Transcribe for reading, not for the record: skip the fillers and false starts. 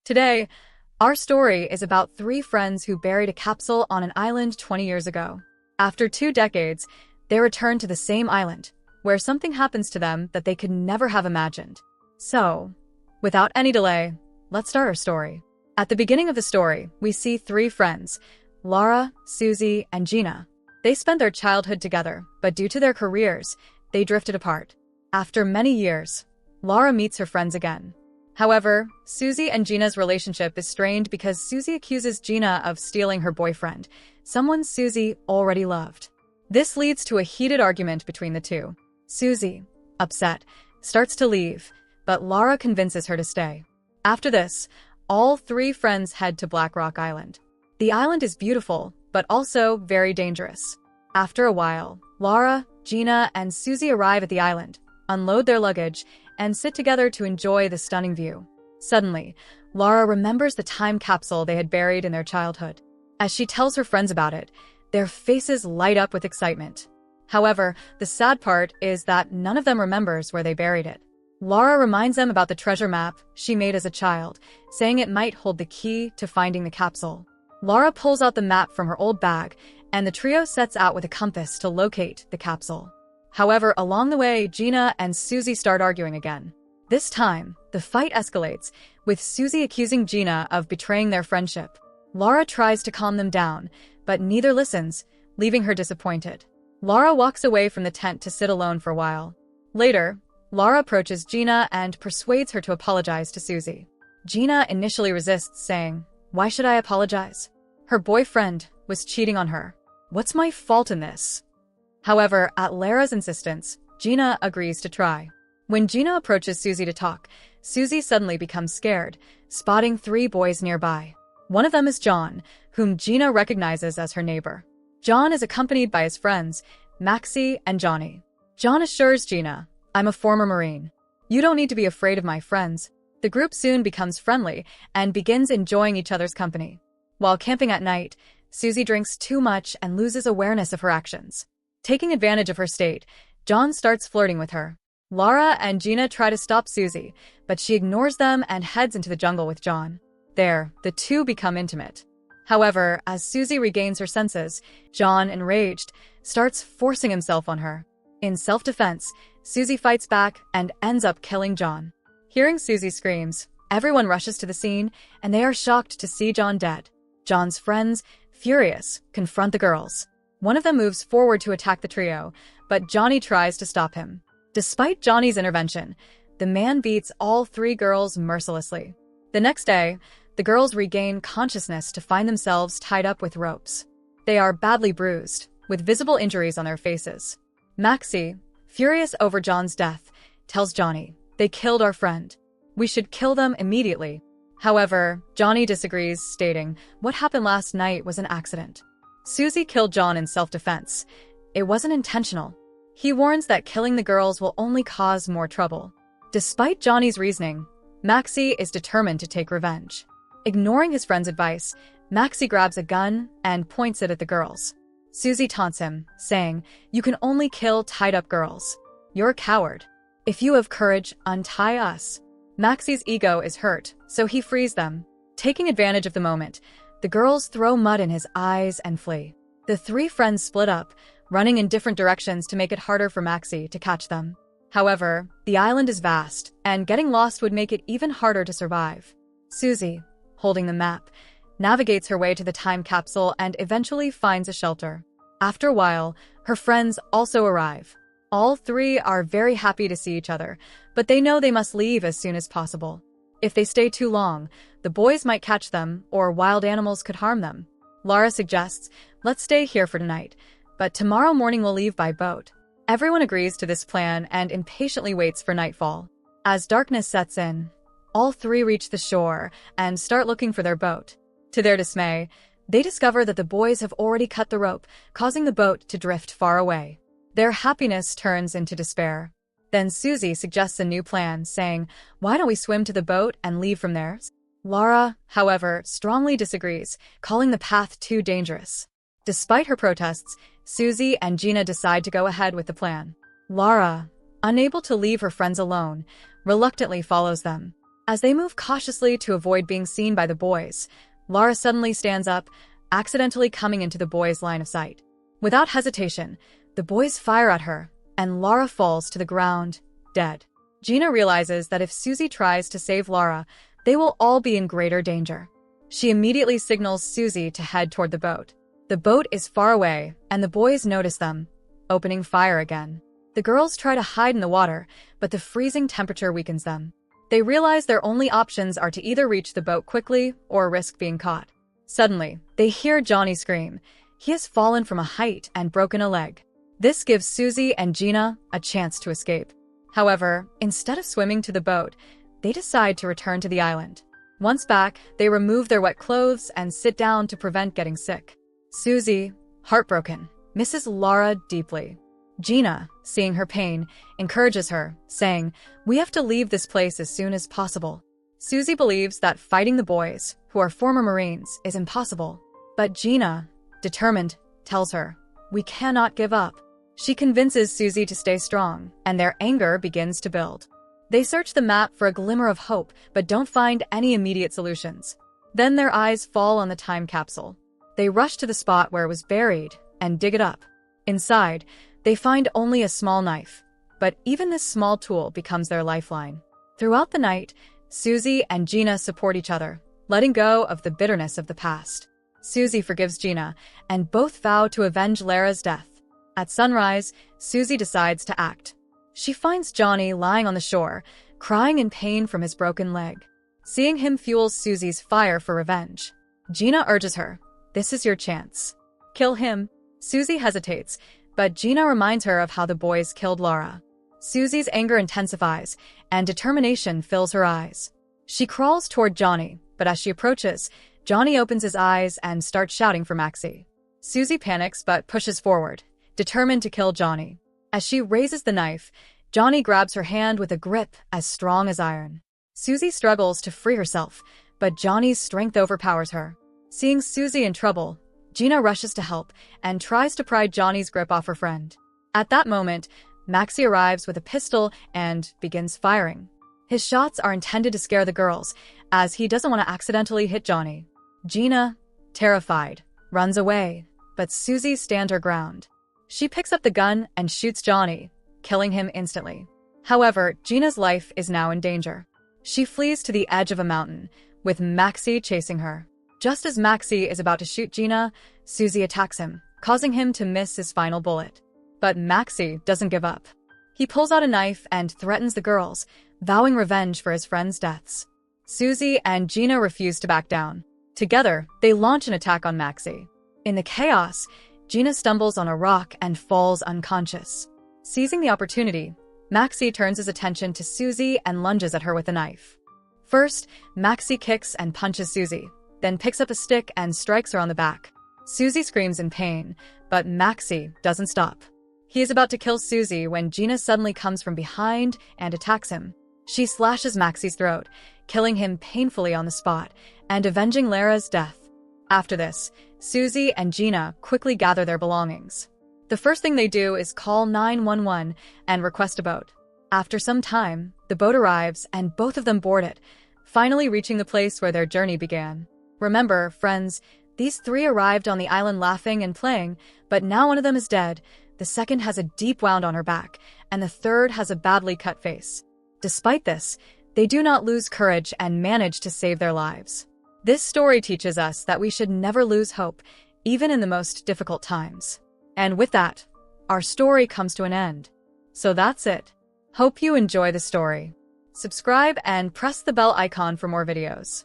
Today, our story is about three friends who buried a capsule on an island 20 years ago. After 2 decades, they return to the same island, where something happens to them that they could never have imagined. So, without any delay, let's start our story. At the beginning of the story, we see three friends, Laura, Susie, and Gina. They spent their childhood together, but due to their careers, they drifted apart. After many years, Laura meets her friends again. However, Susie and Gina's relationship is strained because Susie accuses Gina of stealing her boyfriend, someone Susie already loved. This leads to a heated argument between the two. Susie, upset, starts to leave, but Laura convinces her to stay. After this, all three friends head to Black Rock Island. The island is beautiful, but also very dangerous. After a while, Laura, Gina, and Susie arrive at the island, unload their luggage, and sit together to enjoy the stunning view. Suddenly, Laura remembers the time capsule they had buried in their childhood. As she tells her friends about it, their faces light up with excitement. However, the sad part is that none of them remembers where they buried it. Laura reminds them about the treasure map she made as a child, saying it might hold the key to finding the capsule. Laura pulls out the map from her old bag, and the trio sets out with a compass to locate the capsule. However, along the way, Gina and Susie start arguing again. This time, the fight escalates, with Susie accusing Gina of betraying their friendship. Laura tries to calm them down, but neither listens, leaving her disappointed. Laura walks away from the tent to sit alone for a while. Later, Laura approaches Gina and persuades her to apologize to Susie. Gina initially resists, saying, "Why should I apologize? Her boyfriend was cheating on her. What's my fault in this?" However, at Lara's insistence, Gina agrees to try. When Gina approaches Susie to talk, Susie suddenly becomes scared, spotting three boys nearby. One of them is John, whom Gina recognizes as her neighbor. John is accompanied by his friends, Maxie and Johnny. John assures Gina, "I'm a former Marine. You don't need to be afraid of my friends." The group soon becomes friendly and begins enjoying each other's company. While camping at night, Susie drinks too much and loses awareness of her actions. Taking advantage of her state, John starts flirting with her. Laura and Gina try to stop Susie, but she ignores them and heads into the jungle with John. There, the two become intimate. However, as Susie regains her senses, John, enraged, starts forcing himself on her. In self-defense, Susie fights back and ends up killing John. Hearing Susie's screams, everyone rushes to the scene, and they are shocked to see John dead. John's friends, furious, confront the girls. One of them moves forward to attack the trio, but Johnny tries to stop him. Despite Johnny's intervention, the man beats all three girls mercilessly. The next day, the girls regain consciousness to find themselves tied up with ropes. They are badly bruised, with visible injuries on their faces. Maxie, furious over John's death, tells Johnny, "They killed our friend. We should kill them immediately." However, Johnny disagrees, stating, "What happened last night was an accident. Susie killed John in self-defense. It wasn't intentional." He warns that killing the girls will only cause more trouble. Despite Johnny's reasoning, Maxie is determined to take revenge. Ignoring his friend's advice, Maxie grabs a gun and points it at the girls. Susie taunts him, saying, "You can only kill tied-up girls. You're a coward. If you have courage, untie us." Maxie's ego is hurt, so he frees them. Taking advantage of the moment, the girls throw mud in his eyes and flee. The three friends split up, running in different directions to make it harder for Maxie to catch them. However, the island is vast, and getting lost would make it even harder to survive. Susie, holding the map, navigates her way to the time capsule and eventually finds a shelter. After a while, her friends also arrive. All three are very happy to see each other, but they know they must leave as soon as possible. If they stay too long, the boys might catch them, or wild animals could harm them. Laura suggests, "Let's stay here for tonight, but tomorrow morning we'll leave by boat." Everyone agrees to this plan and impatiently waits for nightfall. As darkness sets in, all three reach the shore and start looking for their boat. To their dismay, they discover that the boys have already cut the rope, causing the boat to drift far away. Their happiness turns into despair. Then Susie suggests a new plan, saying, "Why don't we swim to the boat and leave from there?" Laura, however, strongly disagrees, calling the path too dangerous. Despite her protests, Susie and Gina decide to go ahead with the plan. Laura, unable to leave her friends alone, reluctantly follows them. As they move cautiously to avoid being seen by the boys, Lara suddenly stands up, accidentally coming into the boys' line of sight. Without hesitation, the boys fire at her, and Lara falls to the ground, dead. Gina realizes that if Susie tries to save Lara, they will all be in greater danger. She immediately signals Susie to head toward the boat. The boat is far away, and the boys notice them, opening fire again. The girls try to hide in the water, but the freezing temperature weakens them. They realize their only options are to either reach the boat quickly or risk being caught. Suddenly, they hear Johnny scream. He has fallen from a height and broken a leg. This gives Susie and Gina a chance to escape. However, instead of swimming to the boat, they decide to return to the island. Once back, they remove their wet clothes and sit down to prevent getting sick. Susie, heartbroken, misses Lara deeply. Gina, seeing her pain, encourages her, saying, "We have to leave this place as soon as possible." Susie believes that fighting the boys, who are former Marines, is impossible. But Gina, determined, tells her, "We cannot give up." She convinces Susie to stay strong, and their anger begins to build. They search the map for a glimmer of hope, but don't find any immediate solutions. Then their eyes fall on the time capsule. They rush to the spot where it was buried and dig it up. Inside, they find only a small knife, but even this small tool becomes their lifeline. Throughout the night, Susie and Gina support each other, letting go of the bitterness of the past. Susie forgives Gina, and both vow to avenge Lara's death. At sunrise, Susie decides to act. She finds Johnny lying on the shore, crying in pain from his broken leg. Seeing him fuels Susie's fire for revenge. Gina urges her, "This is your chance. Kill him." Susie hesitates, but Gina reminds her of how the boys killed Lara. Susie's anger intensifies, and determination fills her eyes. She crawls toward Johnny, but as she approaches, Johnny opens his eyes and starts shouting for Maxie. Susie panics but pushes forward, determined to kill Johnny. As she raises the knife, Johnny grabs her hand with a grip as strong as iron. Susie struggles to free herself, but Johnny's strength overpowers her. Seeing Susie in trouble, Gina rushes to help and tries to pry Johnny's grip off her friend. At that moment, Maxie arrives with a pistol and begins firing. His shots are intended to scare the girls, as he doesn't want to accidentally hit Johnny. Gina, terrified, runs away, but Susie stands her ground. She picks up the gun and shoots Johnny, killing him instantly. However, Gina's life is now in danger. She flees to the edge of a mountain, with Maxie chasing her. Just as Maxie is about to shoot Gina, Susie attacks him, causing him to miss his final bullet. But Maxie doesn't give up. He pulls out a knife and threatens the girls, vowing revenge for his friends' deaths. Susie and Gina refuse to back down. Together, they launch an attack on Maxie. In the chaos, Gina stumbles on a rock and falls unconscious. Seizing the opportunity, Maxie turns his attention to Susie and lunges at her with a knife. First, Maxie kicks and punches Susie, then picks up a stick and strikes her on the back. Susie screams in pain, but Maxie doesn't stop. He is about to kill Susie when Gina suddenly comes from behind and attacks him. She slashes Maxie's throat, killing him painfully on the spot and avenging Lara's death. After this, Susie and Gina quickly gather their belongings. The first thing they do is call 911 and request a boat. After some time, the boat arrives and both of them board it, finally reaching the place where their journey began. Remember, friends, these three arrived on the island laughing and playing, but now one of them is dead, the second has a deep wound on her back, and the third has a badly cut face. Despite this, they do not lose courage and manage to save their lives. This story teaches us that we should never lose hope, even in the most difficult times. And with that, our story comes to an end. So that's it. Hope you enjoy the story. Subscribe and press the bell icon for more videos.